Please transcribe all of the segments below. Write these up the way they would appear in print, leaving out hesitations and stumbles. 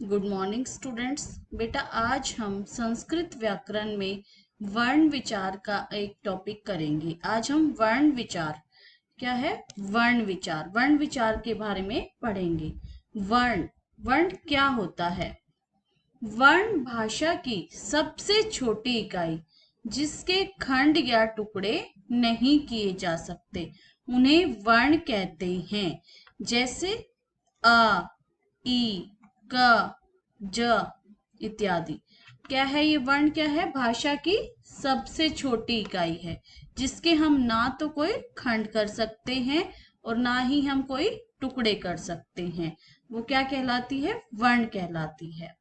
Good morning students. बेटा आज हम संस्कृत व्याकरण में वर्ण विचार का एक टॉपिक करेंगे। आज हम वर्ण विचार क्या है, वर्ण विचार के बारे में पढ़ेंगे। वर्ण वर्ण क्या होता है? वर्ण भाषा की सबसे छोटी इकाई जिसके खंड या टुकड़े नहीं किए जा सकते उन्हें वर्ण कहते हैं। जैसे अ, ई, क, ज इत्यादि। क्या है ये वर्ण? क्या है? भाषा की सबसे छोटी इकाई है जिसके हम ना तो कोई खंड कर सकते हैं और ना ही हम कोई टुकड़े कर सकते हैं। वो क्या कहलाती है? वर्ण कहलाती है।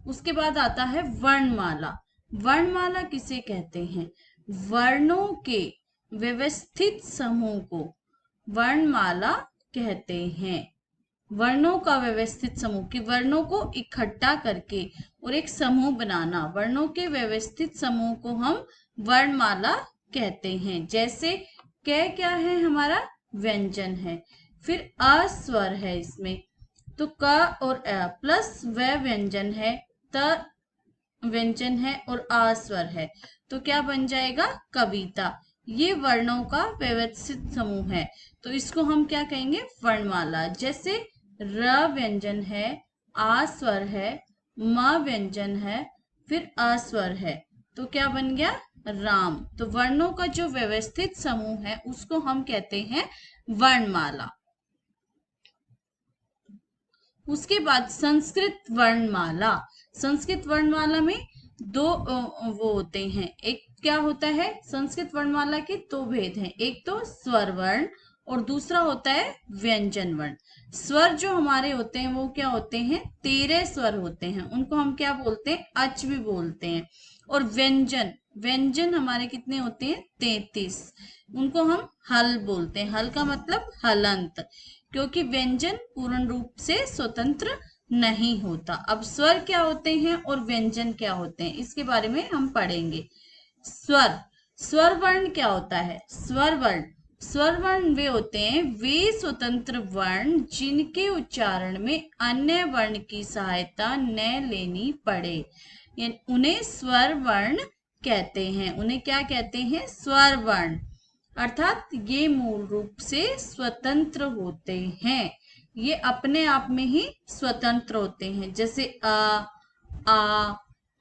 उसके बाद आता है वर्णमाला। वर्णमाला किसे कहते हैं? वर्णों के व्यवस्थित समूह को वर्णमाला कहते हैं। वर्णों का व्यवस्थित समूह, कि वर्णों को इकट्ठा करके और एक समूह बनाना, वर्णों के व्यवस्थित समूह को हम वर्णमाला कहते हैं। जैसे क क्या है? हमारा व्यंजन है। फिर अ स्वर है इसमें, तो क और अ प्लस व व्यंजन है, त व्यंजन है और आ स्वर है, तो क्या बन जाएगा? कविता। ये वर्णों का व्यवस्थित समूह है, तो इसको हम क्या कहेंगे? वर्णमाला। जैसे र व्यंजन है, आ स्वर है, म व्यंजन है, फिर अ स्वर है, तो क्या बन गया? राम। तो वर्णों का जो व्यवस्थित समूह है उसको हम कहते हैं वर्णमाला। उसके बाद संस्कृत वर्णमाला। संस्कृत वर्णमाला में दो वो होते हैं। एक क्या होता है? संस्कृत वर्णमाला के दो भेद हैं, एक तो स्वर वर्ण और दूसरा होता है व्यंजन वर्ण। स्वर जो हमारे होते हैं वो क्या होते हैं? 13 स्वर होते हैं, उनको हम क्या बोलते हैं? अच भी बोलते हैं। और व्यंजन व्यंजन हमारे कितने होते हैं? 33। उनको हम हल बोलते हैं। हल का मतलब हलंत, क्योंकि व्यंजन पूर्ण रूप से स्वतंत्र नहीं होता। अब स्वर क्या होते हैं और व्यंजन क्या होते हैं इसके बारे में हम पढ़ेंगे। स्वर स्वर वर्ण क्या होता है? स्वर वर्ण वे होते हैं वे स्वतंत्र वर्ण जिनके उच्चारण में अन्य वर्ण की सहायता न लेनी पड़े, उन्हें स्वर वर्ण कहते हैं। उन्हें क्या कहते हैं? स्वर वर्ण। अर्थात ये मूल रूप से स्वतंत्र होते हैं, ये अपने आप में ही स्वतंत्र होते हैं। जैसे आ,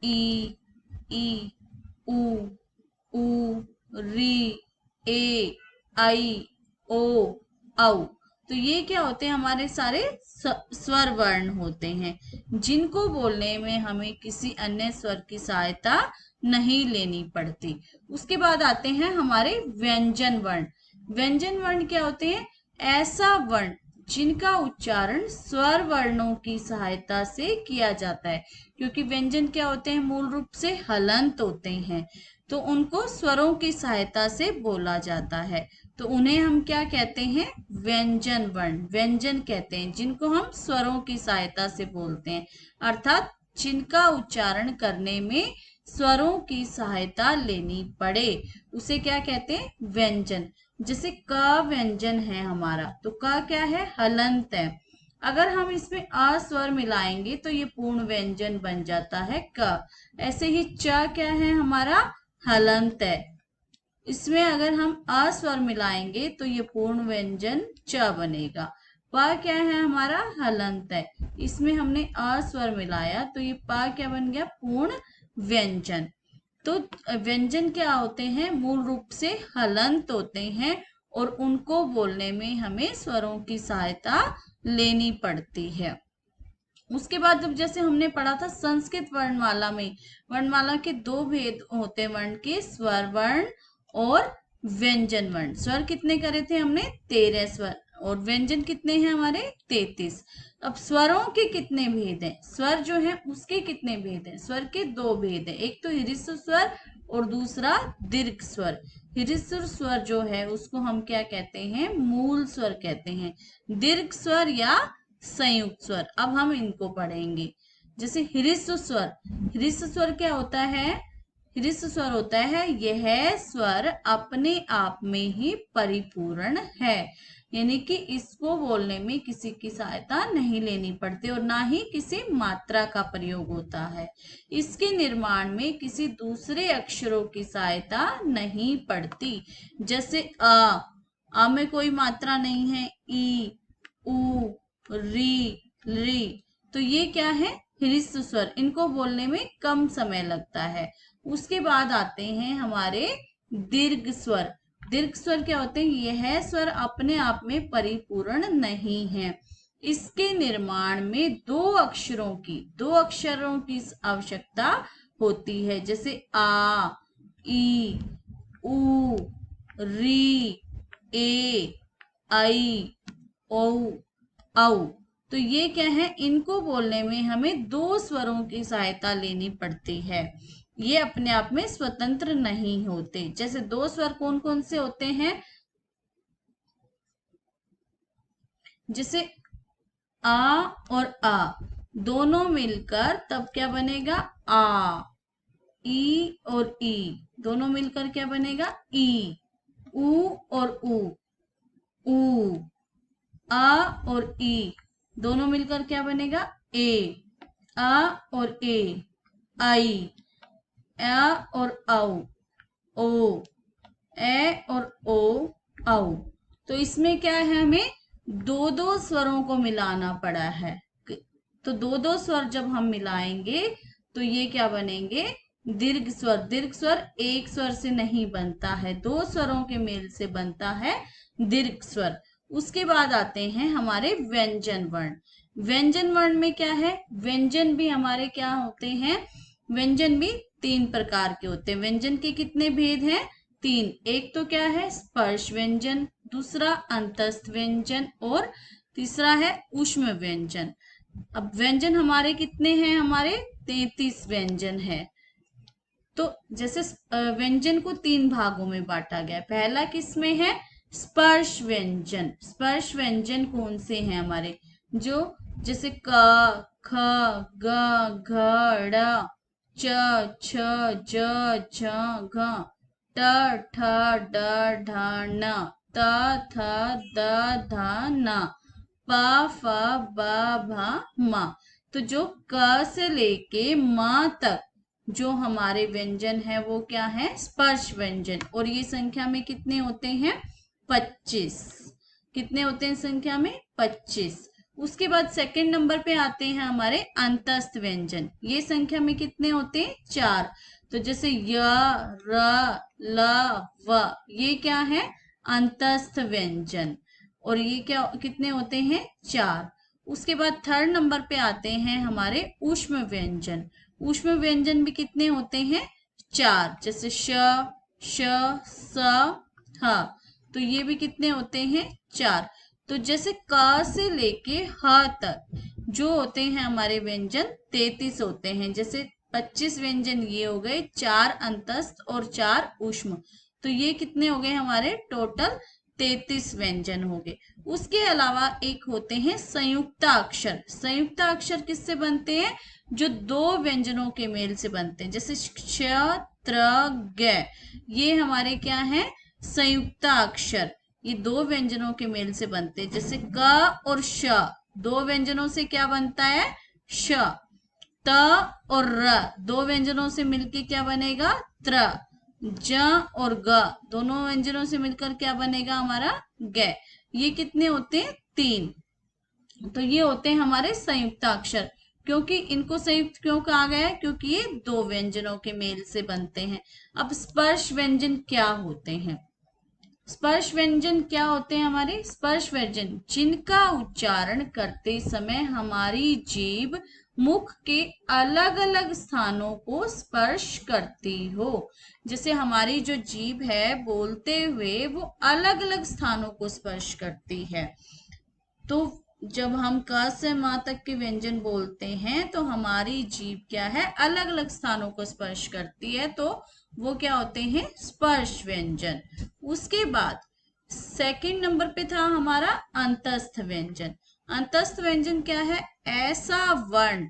ई, उ, री, ए, आई, ओ, औ। तो ये क्या होते हैं? हमारे सारे स्वर वर्ण होते हैं जिनको बोलने में हमें किसी अन्य स्वर की सहायता नहीं लेनी पड़ती। उसके बाद आते हैं हमारे व्यंजन वर्ण। व्यंजन वर्ण क्या होते हैं? ऐसा वर्ण जिनका उच्चारण स्वर वर्णों की सहायता से किया जाता है, क्योंकि व्यंजन क्या होते हैं? मूल रूप से हलंत होते हैं, तो उनको स्वरों की सहायता से बोला जाता है, तो उन्हें हम क्या कहते हैं? व्यंजन वर्ण। व्यंजन कहते हैं जिनको हम स्वरों की सहायता से बोलते हैं, अर्थात जिनका उच्चारण करने में स्वरों की सहायता लेनी पड़े उसे क्या कहते हैं? व्यंजन। जैसे क व्यंजन है हमारा, तो क क्या है? हलंत है। अगर हम इसमें अ स्वर मिलाएंगे तो ये पूर्ण व्यंजन बन जाता है क। ऐसे ही च क्या है? हमारा हलंत है। इसमें अगर हम अ स्वर मिलाएंगे तो ये पूर्ण व्यंजन च बनेगा। प क्या है? हमारा हलंत है। इसमें हमने अ स्वर मिलाया तो ये प क्या बन गया? पूर्ण व्यंजन। तो व्यंजन क्या होते हैं? मूल रूप से हलंत होते हैं और उनको बोलने में हमें स्वरों की सहायता लेनी पड़ती है। उसके बाद जब जैसे हमने पढ़ा था संस्कृत वर्णमाला में, वर्णमाला के दो भेद होते हैं वर्ण के, स्वर वर्ण और व्यंजन वर्ण। स्वर कितने करे थे हमने? 13 स्वर, और व्यंजन कितने हैं हमारे? 33। अब स्वरों के कितने भेद हैं? स्वर जो है उसके कितने भेद हैं? स्वर के दो भेद हैं, एक तो ह्रस्व स्वर और दूसरा दीर्घ स्वर। ह्रस्व स्वर जो है उसको हम क्या कहते हैं? मूल स्वर कहते हैं। दीर्घ स्वर या संयुक्त स्वर, अब हम इनको पढ़ेंगे। जैसे ह्रस्व स्वर, ह्रस्व स्वर क्या होता है? ह्रस्व स्वर होता है यह स्वर अपने आप में ही परिपूर्ण है। यानी कि इसको बोलने में किसी की सहायता नहीं लेनी पड़ती और ना ही किसी मात्रा का प्रयोग होता है। इसके निर्माण में किसी दूसरे अक्षरों की सहायता नहीं पड़ती। जैसे आ में कोई मात्रा नहीं है, ई, उ, री, तो ये क्या है, ह्रस्व स्वर, इनको बोलने में कम समय लगता है। उसके बाद आते हैं हमारे दीर्घ स्वर। दीर्घ स्वर क्या होते हैं, यह स्वर अपने आप में परिपूर्ण नहीं है। इसके निर्माण में दो अक्षरों की आवश्यकता होती है। जैसे आ, ई, उ, री, ए, आई, ओ, औ। तो ये क्या है, इनको बोलने में हमें दो स्वरों की सहायता लेनी पड़ती है। ये अपने आप में स्वतंत्र नहीं होते। जैसे दो स्वर कौन कौन से होते हैं, जैसे आ और आ दोनों मिलकर तब क्या बनेगा, आ। ई और ई दोनों मिलकर क्या बनेगा, ई। उ और उ। आ और ई दोनों मिलकर क्या बनेगा, ए। आ और ए, आई। आ और ओ, ए और ओ, औ। तो इसमें क्या है, हमें दो दो स्वरों को मिलाना पड़ा है। तो दो दो स्वर जब हम मिलाएंगे तो ये क्या बनेंगे, दीर्घ स्वर। दीर्घ स्वर एक स्वर से नहीं बनता है, दो स्वरों के मेल से बनता है दीर्घ स्वर। उसके बाद आते हैं हमारे व्यंजन वर्ण। व्यंजन वर्ण में क्या है, व्यंजन भी हमारे क्या होते हैं, व्यंजन भी तीन प्रकार के होते हैं। व्यंजन के कितने भेद हैं, तीन। एक तो क्या है, स्पर्श व्यंजन, दूसरा अंतस्थ व्यंजन और तीसरा है ऊष्म व्यंजन। अब व्यंजन हमारे कितने हैं, हमारे 33 व्यंजन है। तो जैसे व्यंजन को तीन भागों में बांटा गया। पहला किसमें है, स्पर्श व्यंजन। स्पर्श व्यंजन कौन से हैं हमारे, जो जैसे क, ख, ग, घ, ड़, च, छ, ज, झ, घ, ट, ठ, ड, ढ, न, त, थ, द, ध, न, प, फ, ब, भ, म। तो जो क से लेके म तक जो हमारे व्यंजन है वो क्या है, स्पर्श व्यंजन। और ये संख्या में कितने होते हैं, 25। कितने होते हैं संख्या में, 25। उसके बाद सेकंड नंबर पे आते हैं हमारे अंतस्थ व्यंजन। ये संख्या में कितने होते हैं, 4। तो जैसे य, र, ल, व, ये क्या है, अंतस्थ व्यंजन। और ये क्या कितने होते हैं, 4। उसके बाद थर्ड नंबर पे आते हैं हमारे ऊष्म व्यंजन। ऊष्म व्यंजन भी कितने होते हैं, 4। जैसे श, स, ह, तो ये भी कितने होते हैं, 4। तो जैसे क से लेके ह तक जो होते हैं हमारे व्यंजन 33 होते हैं। जैसे 25 व्यंजन ये हो गए, 4 अंतस्थ और 4 ऊष्म। तो ये कितने हो गए हमारे, टोटल 33 व्यंजन हो गए। उसके अलावा एक होते हैं संयुक्ताक्षर। संयुक्ताक्षर किससे बनते हैं, जो दो व्यंजनों के मेल से बनते हैं। जैसे क्ष, त्र, ग, ये हमारे क्या है, संयुक्ताक्षर। ये दो व्यंजनों के मेल से बनते हैं। जैसे क और श दो व्यंजनों से क्या बनता है, श। त और र दो व्यंजनों से मिलके क्या बनेगा, त्र। ज और ग दोनों व्यंजनों से मिलकर क्या बनेगा हमारा, ग। ये कितने होते हैं, 3। तो ये होते हैं हमारे संयुक्ताक्षर। क्योंकि इनको संयुक्त क्यों कहा गया है, क्योंकि ये दो व्यंजनों के मेल से बनते हैं। अब स्पर्श व्यंजन क्या होते हैं, स्पर्श व्यंजन क्या होते हैं हमारे, स्पर्श व्यंजन जिनका उच्चारण करते समय हमारी जीभ मुख के अलग अलग स्थानों को स्पर्श करती हो। जैसे हमारी जो जीभ है बोलते हुए वो अलग अलग स्थानों को स्पर्श करती है। तो जब हम क से म तक के व्यंजन बोलते हैं तो हमारी जीभ क्या है, अलग अलग स्थानों को स्पर्श करती है, तो वो क्या होते हैं, स्पर्श व्यंजन। उसके बाद सेकंड नंबर पे था हमारा अंतस्थ व्यंजन। अंतस्थ व्यंजन क्या है, ऐसा वर्ण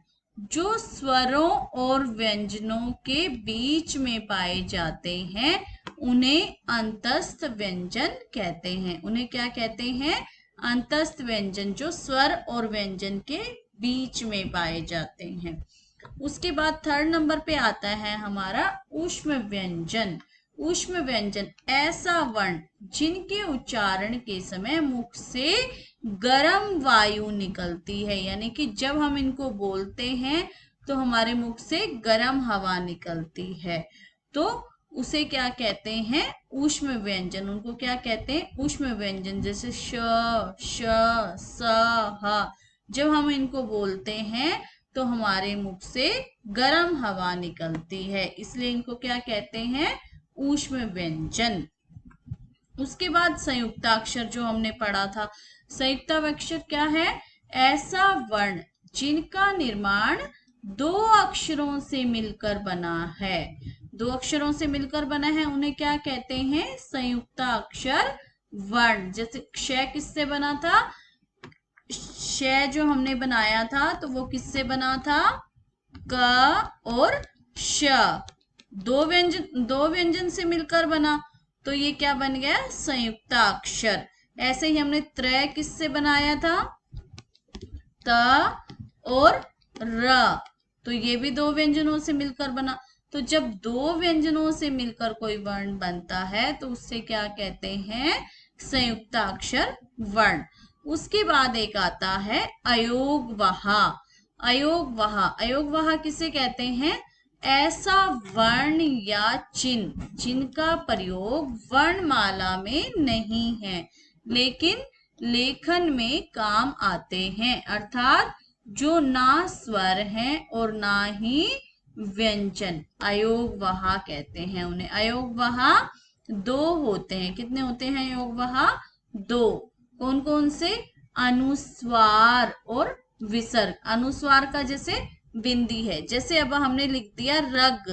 जो स्वरों और व्यंजनों के बीच में पाए जाते हैं उन्हें अंतस्थ व्यंजन कहते हैं। उन्हें क्या कहते हैं? अंतस्थ व्यंजन, जो स्वर और व्यंजन के बीच में पाए जाते हैं। उसके बाद 3rd नंबर पे आता है हमारा ऊष्म व्यंजन। ऊष्म व्यंजन ऐसा वर्ण जिनके उच्चारण के समय मुख से गर्म वायु निकलती है, यानी कि जब हम इनको बोलते हैं तो हमारे मुख से गर्म हवा निकलती है, तो उसे क्या कहते हैं? ऊष्म व्यंजन। उनको क्या कहते हैं? ऊष्म व्यंजन। जैसे श, श, स, ह, जब हम इनको बोलते हैं तो हमारे मुख से गर्म हवा निकलती है, इसलिए इनको क्या कहते हैं? ऊष्म व्यंजन। उसके बाद संयुक्ताक्षर जो हमने पढ़ा था, संयुक्ताक्षर क्या है? ऐसा वर्ण जिनका निर्माण 2 अक्षरों से मिलकर बना है। 2 अक्षरों से मिलकर बना है, उन्हें क्या कहते हैं? संयुक्ताक्षर वर्ण। जैसे क्ष किससे बना था? श जो हमने बनाया था तो वो किससे बना था? क और श, 2 व्यंजन से मिलकर बना, तो ये क्या बन गया? संयुक्ताक्षर। ऐसे ही हमने त्र किससे बनाया था? त और र, तो ये भी 2 व्यंजनों से मिलकर बना। तो जब 2 व्यंजनों से मिलकर कोई वर्ण बनता है तो उससे क्या कहते हैं? संयुक्ताक्षर वर्ण। उसके बाद एक आता है अयोगवहा। अयोगवहा, अयोगवहा किसे कहते हैं? ऐसा वर्ण या चिन्ह जिनका प्रयोग वर्णमाला में नहीं है लेकिन लेखन में काम आते हैं, अर्थात जो ना स्वर हैं और ना ही व्यंजन, अयोगवहा कहते हैं उन्हें। अयोगवहा 2 होते हैं। कितने होते हैं अयोगवहा? 2। कौन कौन से? अनुस्वार और विसर्ग। अनुस्वार का जैसे बिंदी है, जैसे अब हमने लिख दिया रग,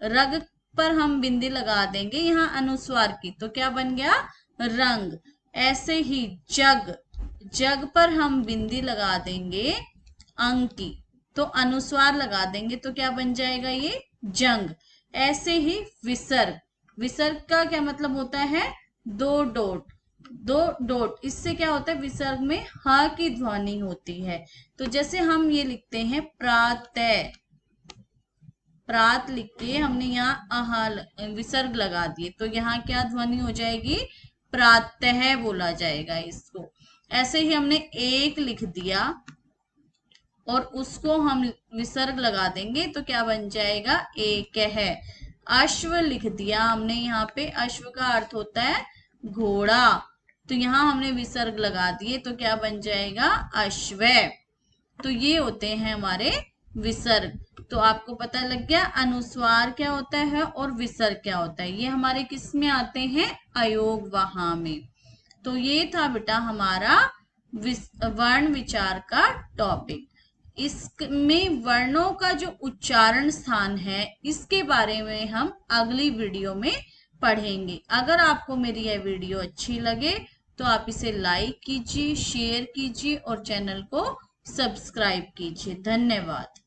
रग पर हम बिंदी लगा देंगे यहाँ अनुस्वार की, तो क्या बन गया? रंग। ऐसे ही जग, जग पर हम बिंदी लगा देंगे अंग की, तो अनुस्वार लगा देंगे तो क्या बन जाएगा? ये जंग। ऐसे ही विसर्ग, विसर्ग का क्या मतलब होता है? 2 डॉट, 2 डॉट, इससे क्या होता है? विसर्ग में ह की ध्वनि होती है। तो जैसे हम ये लिखते हैं प्रातः, प्रात लिख के हमने यहाँ आहा विसर्ग लगा दिए, तो यहाँ क्या ध्वनि हो जाएगी? प्रातः बोला जाएगा इसको। ऐसे ही हमने एक लिख दिया और उसको हम विसर्ग लगा देंगे तो क्या बन जाएगा? एक है। अश्व लिख दिया हमने, यहाँ पे अश्व का अर्थ होता है घोड़ा, तो यहाँ हमने विसर्ग लगा दिए तो क्या बन जाएगा? अश्व। तो ये होते हैं हमारे विसर्ग। तो आपको पता लग गया अनुस्वार क्या होता है और विसर्ग क्या होता है। ये हमारे किस में आते हैं? अयोगवहा में। तो ये था बेटा हमारा वर्ण विचार का टॉपिक। इसमें वर्णों का जो उच्चारण स्थान है इसके बारे में हम अगली वीडियो में पढ़ेंगे। अगर आपको मेरी यह वीडियो अच्छी लगे तो आप इसे लाइक कीजिए, शेयर कीजिए और चैनल को सब्सक्राइब कीजिए। धन्यवाद।